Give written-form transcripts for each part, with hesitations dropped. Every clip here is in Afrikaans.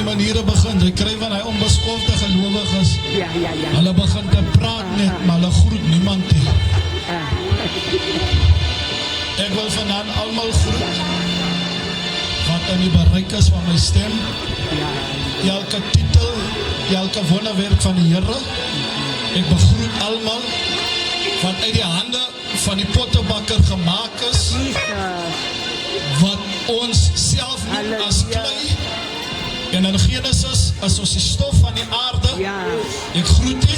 maniere begin. Jy kry van hy onbeskofte gelowiges. Ja. Hulle begin te praat net, maar hulle groet niemand nie. Ek wil vanaand almal groet wat in die bereik is van my stem. Elke titel, elke wonderwerk van die Here. Ek begroet almal wat uit die hande van die pottebakker gemaak is, wat ons self noem as klei. En in Genesis is ons die stof van die aarde. Ek groet u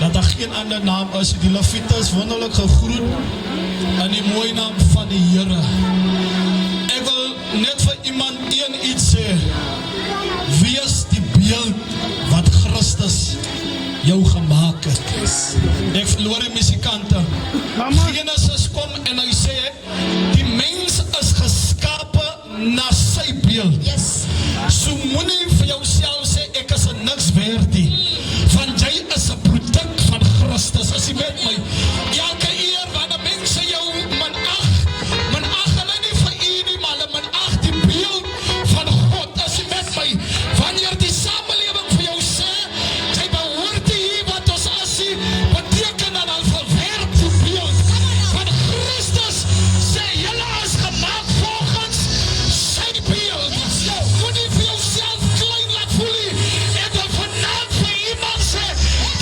dat daar geen ander naam is. Die Levite is wonderlik gegroet in die mooie naam van die Here. Ek wil net vir iemand iets sê. Wees die beeld wat Christus jou gemaak het. Ek verloor die musikante. Genesis kom en hy sê, die mens is geskape na sy beeld. So moenie vir jouself sê, ek is niks werd nie. Want jy is 'n produk van Christus. As jy met my, elke eer wat 'n mens jou minag hulle nie vir u nie, maar hulle minag die beeld van God. As jy met my, wanneer die samelewing vir jou sê, jy behoort hier wat ons as jy beteken dan al verwerp die beeld van Christus. Sê, julle is gemaak volgens sy beeld. Moenie vir jouself klein laat voel nie. Ek wil vanavond vir iemand sê,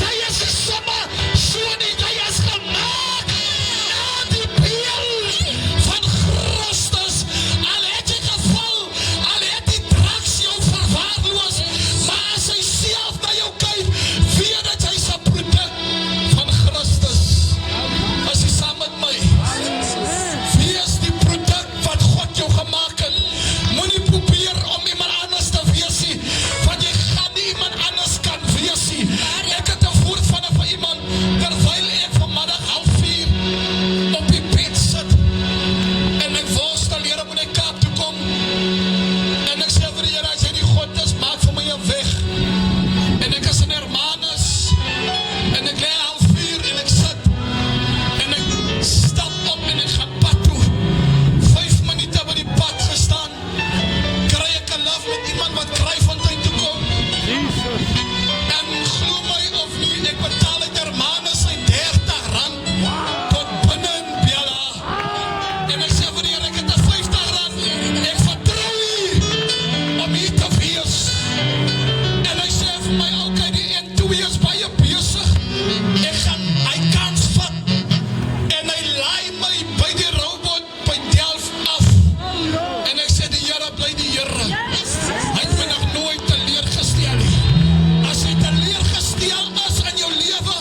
jy is sommer so nie, jy is gemaak na die beeld van Christus. Al het jy geval, al het die drugs jou verwaarloos, maar as hy self na jou kyk, weet dat hy is 'n produk van Christus. As jy saam met my, wees die produk wat God jou gemaak het. Moenie probeer om iemand anders te wees nie, want jy gaan nie iemand anders kan wees nie. Ek het 'n woord van vir iemand, terwyl ek vanmiddag 4:30 op die bed sit, en ek worstel, Here, moet ek Kaap toe kom, en ek sê vir die Here, as jy die God is, maak vir my 'n weg, en ek is in Hermanus, en ek lê 4:30 en ek sit, en ek stap op en ek gaan pad toe, 5 minute by die pad gestaan, kry ek 'n love met iemand wat Kraaifontein toe kom, en glo my of nie, ek betaal uit Hermanus sy R30 tot binne in Bella, en ek sê vir die Here, ek het 'n R50, ek vertrou u om hier te wees, en hy sê vir my, okay, die N2 is baie besig, ek gaan, hy kans vat, en hy laai my by die robot by Delft af, en ek sê die Here bly die Here, hy het my nog nooit teleurgestel nie. As jy teleurgestel is in jou lewe,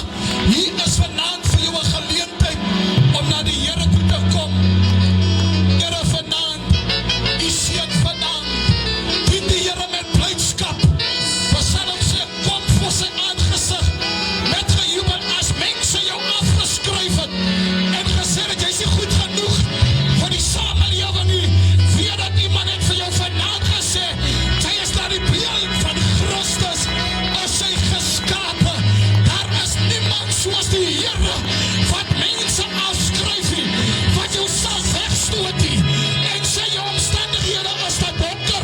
hier is vanaand vir jou 'n geleentheid om na die Here toe te kom. Here, vanaand, u seun vanaand, dien die Here met blydskap. Psalm sê, kom voor sy aangesig met gejubel, as mense jou afgeskryf het en gesê dat jy is nie goed genoeg vir die samelewing nie. Weet dat iemand het vir jou vanaand gesê, jy is na die beeld van Christus, as sy geskape. Daar is niemand soos die Here wat mense afskryf nie, wat jou sal wegstoot nie, en sê jou omstandighede is te donker,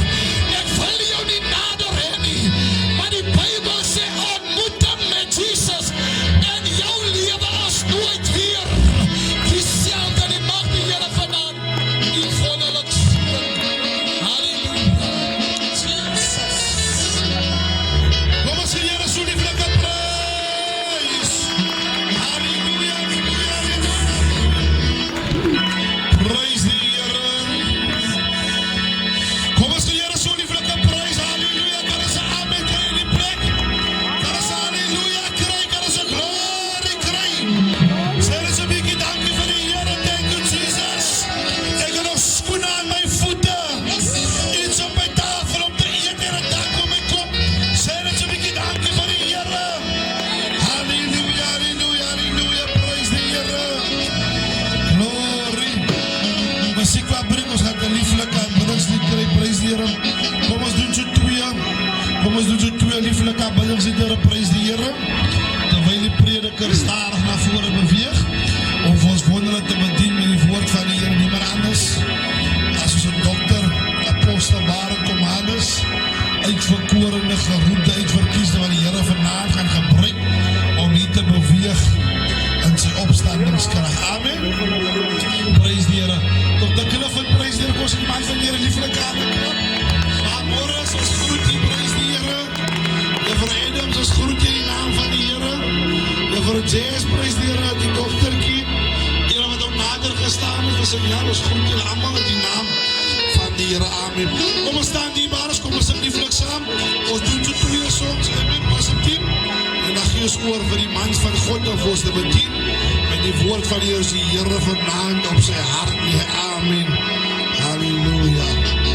ek wil jou nie nader hê nie, maar die Bybel sê, ontmoet hom met Jesus, en jou lewe is nooit weer dieselfde nie. Mag die Here vanaand u wonderlik seën. Halleluja. Jesus. Kom ons gee die Here so lieflike prys. Halleluja, halleluja, halleluja. Prys die Here. Kom ons gee die Here so lieflike prys. Halleluja. Kan ons 'n amen kry in die plek? Kan ons 'n halleluja kry? Kan ons 'n glorie kry? Sê ons 'n bietjie dankie vir die Here. Thank you, Jesus. Ek het nog skoene aan my voete, iets op my tafel om te eet en 'n dak op my kop. Sê ons 'n bietjie dankie vir die Here. Halleluja, halleluja, halleluja. Prys die Here. Glorie. Musiek wat bring, ons gaan 'n lieflike aanbiddingslied kry. Prys die Here. Kom ons doen so twee. Kom ons doen so twee lieflike aanbiddingsliedere. Prys die Here. Terwyl die prediker stadig na vore beweeg, om ons wonderlik te bedien met die woord van die Here, niemand anders as ons 'n dokter, apostel Barend Kommandes, uitverkorene, geroepte, uitverkiesde wat die Here vanaand gaan gebruik om hier te beweeg in sy opstandingskrag. Amen. Prys die Here. Tot die kille van prys die Here, kos die man van die Here, lieflike hande klap. Vanmorgen is ons groet die prys die Here. Juffrou Adams, ons groet jy die naam van die Here. Juffrou Jazz, prys die Here, die dofterkie. Here wat ook nader gestaan het, is in jaar, ons groet julle allemaal in die naam van die Here. Amen. Kom ons staan die bares, kom ons sing lieflik saam. Ons doen so 2 songs, amen, ons het 10. En dan gee ons oor vir die mans van God of ons te bedien. Met die woord van die Here is die Here vanaand op sy hart. Nee, amen. Halleluja.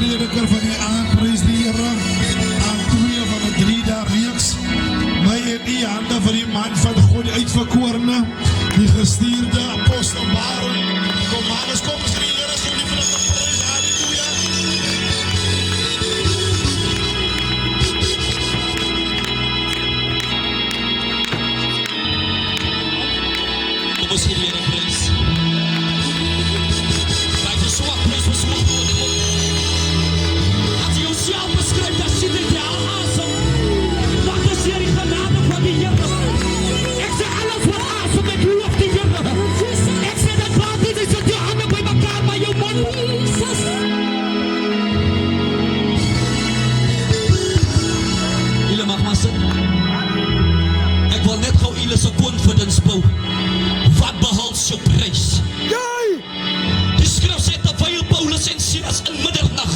prediker van die aanprys die Here aan 2 van die 3 dae reeks. My in die hande vir die man van God, die uitverkorene, die gestuurde apostel Baron. Kom mannes, kom ons die Here so lief vir die prys. Halleluja. Kom ons die Here prys. Kijk, so swak prys, so swak woord. As jy jouself beskryf, dan sien dit jou asem. Wat is hier die genade van die Here? Ek sê alles wat asem, ek loof die Here. Ek sê dat wat dit is, dat jou hande by mekaar, maar jou mond. Julle mag maar sit. Ek wil net gou julle se confidence bou. Wat behels jou prys? Die skrif sê terwyl Paulus en Silas in middernag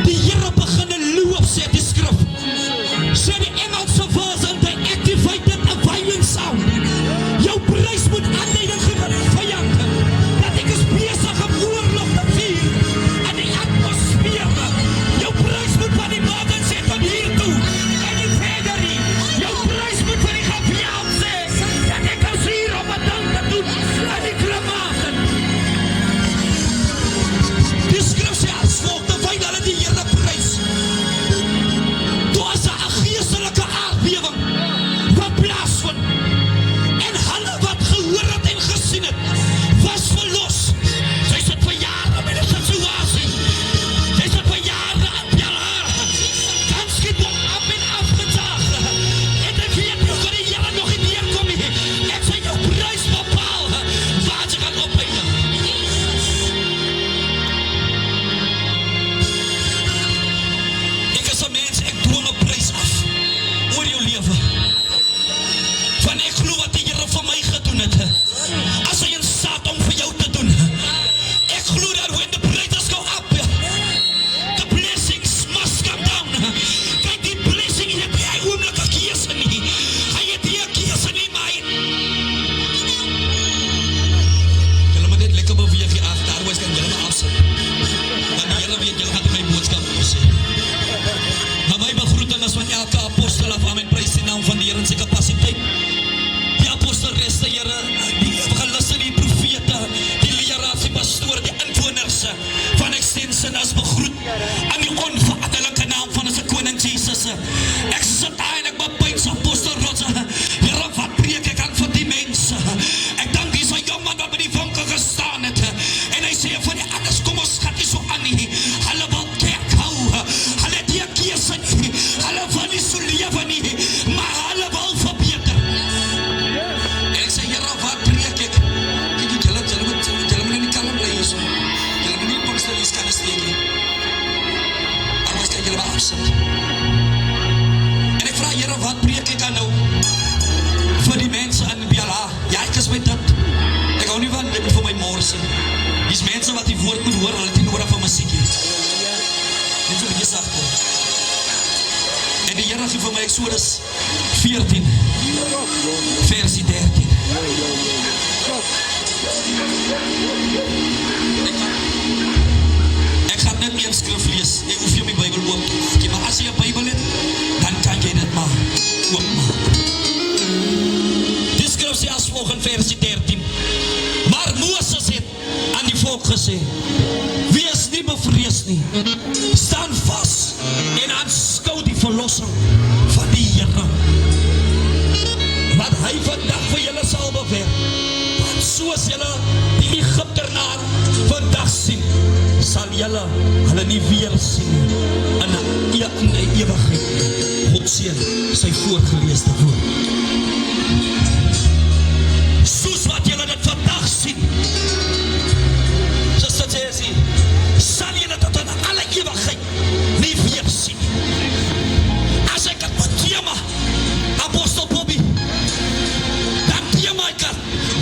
die Here begin loof, sê die skrif. Sê die Engelse version, they activated a violent sound. Jou prys moet aanleiding gee van die vyand, dat ek is besig om oorlog te vier in die atmosfeer. Jou prys moet van die buiten sê tot hier toe en die verder nie. Jou prys moet van die geviaam sê dat ek is hier om het dan te doen in die kramaten. Die skrif sê as volk terwyl hulle die Here prys, toe is daar 'n geestelike aardbewing wat plaasvind en hulle wat gehoor het en gesien het was verlos. Sy sit vir jare met 'n situasie. Sy sit vir jare aan haar. Kanskien word op en afgezaag. En ek weet nie hoe die Here nog nie neerkom nie. Ek sê jou prys bepaal waar jy gaan opeindig. Ek is 'n mens, ek droom 'n prys af oor jou lewe. Van ek glo wat die Here vir my gedoen het. As hy in staat om vir jou te doen. Ek glo dat when the praises go up, the blessings must come down. Kyk, die blessing het jy oomlik 'n keuse nie. Hy het nie 'n keuse nie, maar julle moet net lekker beweeg hier af, daaroor kan julle maar afsit. Want die Here weet, julle gaan my boodskap sê. Maar my begroeting is van elke apostel af aan my prys die naam van die Here in sy kapasiteit. Die apostelres, die Here, die evangeliste, die profete, die leraars, die pastoor, die inwoners van Extension as begroet aan die onveranderlike naam van ons koning Jesus. Ek sit daar en ek bepeins apostel Rots. Here, wat preek ek aan vir die mense? Ek dank die so jong man wat by die vonke gestaan het. En hy sê van die anders, kom ons gaat nie so aan nie. Hulle wil kerk hou. Hulle het nie 'n keuse nie. Hulle wil nie so lewe nie. Maar hulle wil verbeter. En ek sê, Here, wat preek ek? Kyk, julle moet nie kalm bly hier so. Julle moet nie op ons lies kan steek nie. Anders kan julle maar afsit. En ek vraag, Here, wat preek ek aan nou? Vir die mense in BLA. Ja, ek is met dit. Ek hou nie van dit vir my morse. Dis mense wat die woord moet hoor, hulle het nie nodig van muziek hier. Net so 'n bietjie sagter. En die Here gee vir my Exodus 14, versie 13. Ek gaan net een skrif lees. Jy hoef jy my Bybel oop te maak. Maar as jy 'n Bybel het, dan kan jy dit maar oopmaak. Die skrif sê as volg in versie 13. Maar Moses het aan die volk gesê, wees nie bevrees nie, staan vas en aanskou die verlossing van die Here, wat hy vandag vir julle sal bewerk. Want soos julle die Egiptenaar vandag sien, sal julle hulle nie weer sien in die ewigheid. God seën sy voorgeleesde woord. Soos wat julle dit vandag sien, Sister Jessie, sal julle tot in alle ewigheid nie weer sien. As ek het moet thema, Apostel Bobby, dan thema ek het,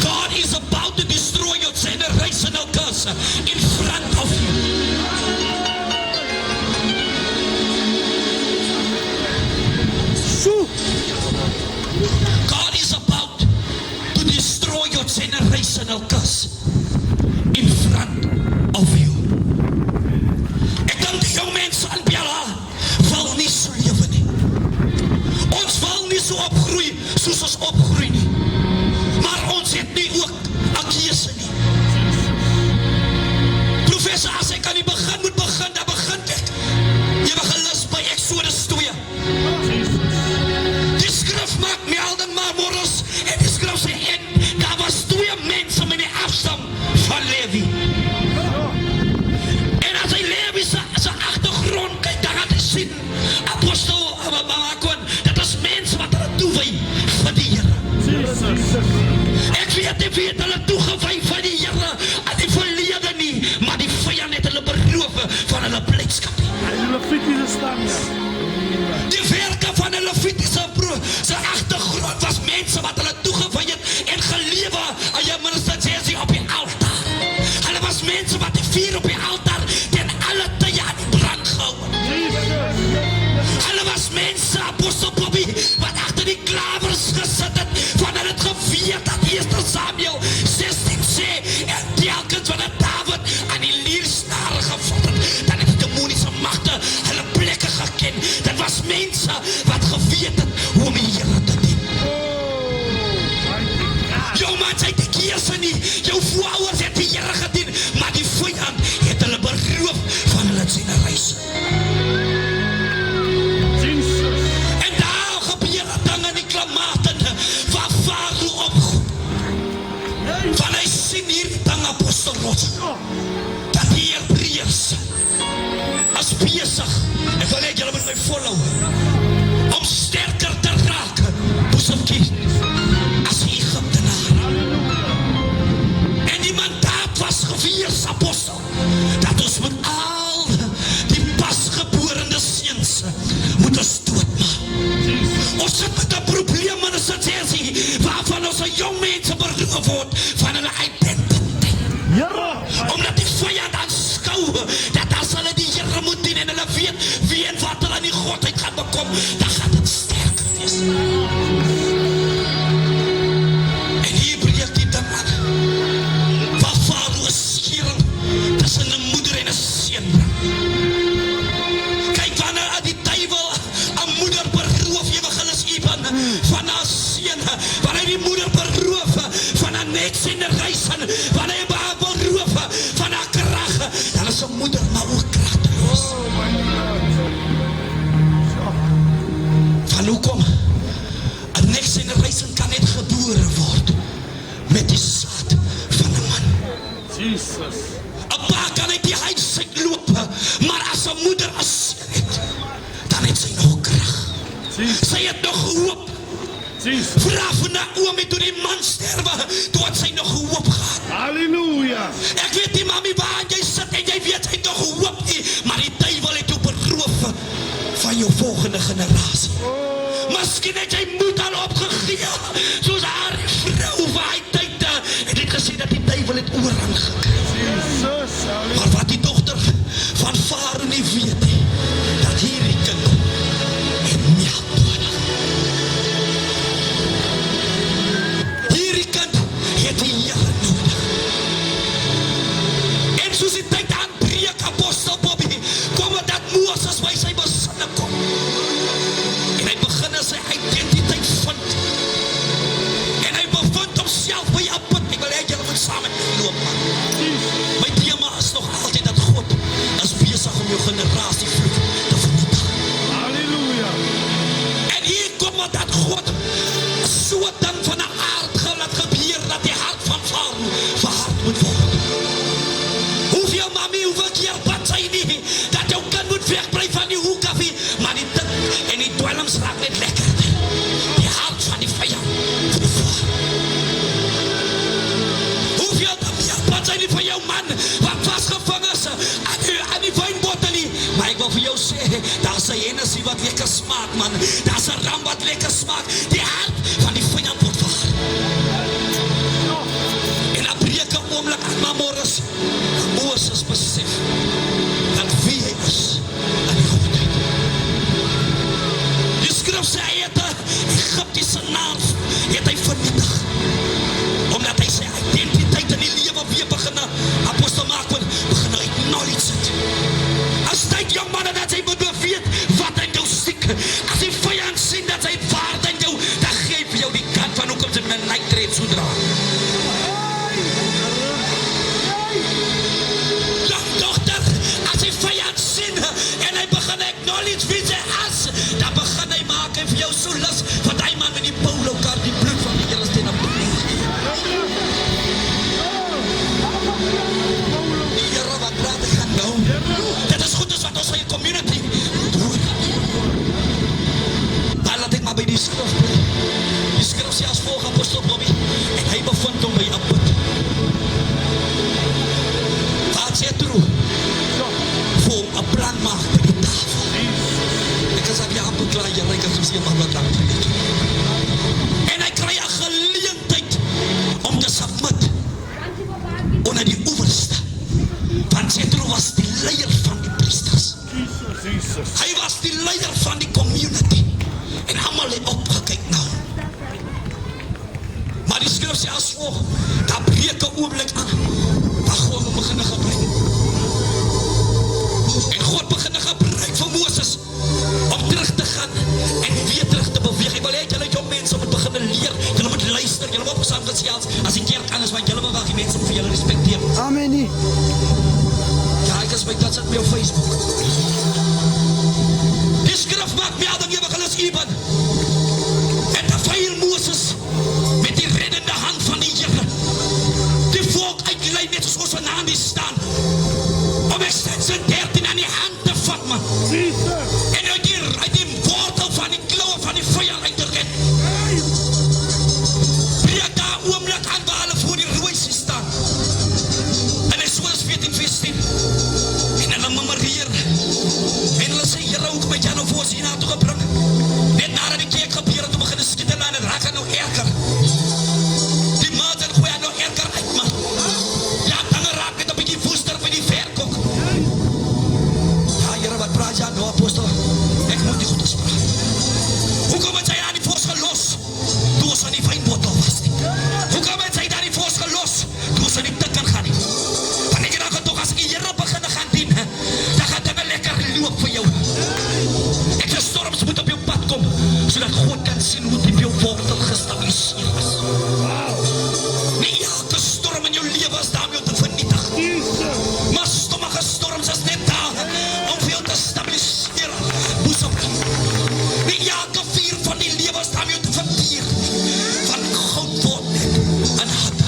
God is about to destroy your generational curse in front of you. groei soos ons opgroei nie. Maar ons het nie ook 'n keuse nie. Professor, as ek aan die begin moet begin, dan begin ek. Evangelist by Exodus 2. Die skrif maak melding maar morgens, en die skrif sê, en daar was 2 mense met die afstam van Levi. En as hy Levi sy agtergrond kyk, dan gaan hy sien, apostel Malakon, dat is mense wat hulle toewy vir die Here. Ek weet hulle toegewy vir die Here, aan die verlede nie, maar die vyand het hulle beroof van hulle blydskap. Die werke van hulle Levitiese broer, sy agtergrond was mense wat hulle toegewy het en gelewe aan jou minister Jesse op die altaar. Hulle was mense wat die vuur op die altaar ten alle tye aan die brand gehou. Hulle was mense, apostel Bobby, wat agter die klawers gesit het, van hulle het geweet dat 1 Samuel 16 sê, en telkens wanneer David aan die liersnare gevat het, dan het die demoniese magte hulle plekke geken. Dit was mense wat geweet het hoe om die Here te dien. Jou man het die keuse nie, jou voorouders het die Here gedien, maar die vyand het hulle beroof van hulle genereise. En daar gebeur dinge in die klimaat waar Farao opgoed. Van hy sien hierdie ding, apostel Rots, dat die Hebreërs as besig, en wil ek julle met my volhou, om sterker te raak, boesemkie, as Egyptenaar. En die mandaat was gewees, apostel, dat ons met al die pasgeborene seuns moet ons doodmaak. Ons sit met 'n probleem in 'n situasie waarvan ons jong mense beroof word van hulle identiteit. Omdat die vyand aanskou dat as hulle die Here moet dien en hulle weet wie en wat hulle in die godheid gaan bekom, dan gaan dit sterker wees. En hier breek die ding aan, waar Farao 'n skering tussen 'n moeder en 'n seun bring. Kyk, wanneer die duiwel 'n moeder beroof, evangelist Ivan, van haar seun, wanneer die moeder beroof van haar next generation, wanneer hy haar beroof van haar krag, dan is 'n moeder maar ook kragteloos. Van hoekom? 'n next generation kan net gebore word met die saad van 'n man. 'n pa kan uit die huis uitloop, maar as 'n moeder 'n seun het, dan het sy nog krag. Sy het nog hoop. Vra van Naomi toe die man sterwe, toe het sy nog hoop gehad. Halleluja. Ek weet die mami waar jy sit en jy weet hy het nog hoop nie, maar die duiwel het jou beroof van jou volgende generasie. Miskien het jy moed al opgegee, soos haar vrou waar hy tyd, en ek gesê dat die duiwel het oorhand gekry. Maar wat die dogter van Farao nie weet nie, dat hierdie kind het melk nodig. Hierdie kind het die Here nodig. En soos die tyd aanbreek, apostel Bobby, kom het dat Moses by sy besinne kom. En hy begin sy identiteit vind. En hy bevind homself by 'n put. Ek wil hê julle moet saam met my loop, man. My thema is nog altyd dat God is besig om jou generasie vloek te vernietig. Halleluja. En hier kom wat dat God so 'n ding van 'n aard laat gebeur dat die hart van Farao verhard moet word. Hoeveel mami, hoeveel keer bad sy nie, dat jou kind moet wegbly van die hoek af, maar die dit en die dwelms raak net lekker. Die hart van die vyand van die Farao. Hoeveel bad sy nie van jou man, wat vasgevang is aan die wynbottel nie, maar ek wil vir jou sê, daar's 'n Hennessy wat lekker smaak, man, daar's 'n ram wat lekker smaak, die hart van die vyand word verhard. En dan breek 'n oomblik aan Moses, Moses besef, dat wie hy is in die godheid. Die skrif sê, hy het 'n Egiptiese naam, het hy vernietig, omdat hy sy identiteit in die lewe weer begin, apostel Malakon, begin acknowledge het. As tyd jong manne dat hy moet weet wat in jou stiek, as die vyand sien dat hy waarde in jou, dan hy begin acknowledge wie sy is, dan begin hy maak en vir jou so lus, want hy man met die Paulo kaart, die bloed van die Here is teen op die Here, wat praat ek gaan nou? Dit is goed as wat ons in community doen. Dan laat ek maar by die skrif bly. Die skrif sê as volg apostel Bobby, en hy bevind hom by 'n put. Wat sê True? Voor 'n plan maak by die tafel. Ek kan sê, ja, amper klaar, jy reik as ons hier maar wat lang preek. En hy kry 'n geleentheid om te submit onder die owerste. Want Jethro was die leier van die priesters. Hy was die leier van die community. En almal het opgekyk nou. Maar die skrif sê as volg, daar breek 'n oomblik aan, waar God hom begin gebruik. En God begin gebruik vir Moses om terug te gaan en weer terug te beweeg. Ek wil hê julle jong mense moet begin leer. Julle moet luister, julle moet saam gesels as die kerk anders, want julle wil die mense vir julle respekteer. Amen nie. Ja, ek is by dat sit my op Facebook. Die skrif maak my al dan ewig alles even. En terwyl Moses met die reddende hand van die Here die volk uitgelei net soos ons vanaand hier staan, om Extension 13 aan die hand te vat, man. En uit die wortel van die klauwe van die vyand uit te red. Breek daar oomblik aan waar hulle voor die rooisie staan. En Exodus 14:16. En hulle murmureer. En hulle sê, Here, hoe kom jy nou voor ons hier na toe gebring? Net nadat die kerk gebeur het, toe begin skiet hulle en het raak het nou erger. Die maat en gooi het nou erger uit, man. Ja, dan raak het 'n bietjie woester by die verkok. Ja, Here, wat praat jy nou, apostel? Ek moet die goedes praat. Hoekom het sy aan die vos gelos, toe ons aan die wynbotel was nie? Hoekom het sy daar die vos gelos, toe ons aan die tik kan gaan nie? Want ek het toch, as ek die Here begin gaan dien, dan gaat dinge lekker loop vir jou. Ek die storms moet op jou pad kom, sodat God kan sien hoe diep jou wortel gestabiliseer is. Nie elke storm in jou lewe is daar om jou te vernietig. Maar sommige storms is net daar om vir jou te stabiliseer. Boesem. Nie elke vuur van die lewe is daar om jou te verteer. Van goud word net in harte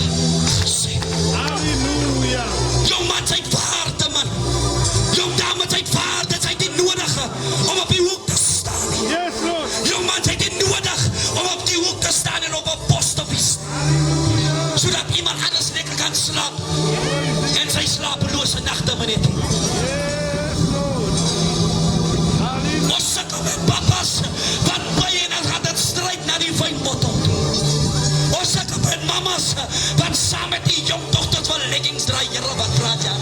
gesê. Jou man sy waarde, man. Jou dame sy waarde, sy het nie nodig om op die hoek te staan. Jou man sy het nie nodig om op die hoek te staan en op 'n pos te wees. Sodat iemand anders lekker kan slaap. En sy slapelose nagte maar net. Ons sukkel met papas, wat by en dan gaan dit stryd na die wynbottel. Ons sukkel met mamas, wat saam met die jong dogters van leggings draai, Here, wat praat jy?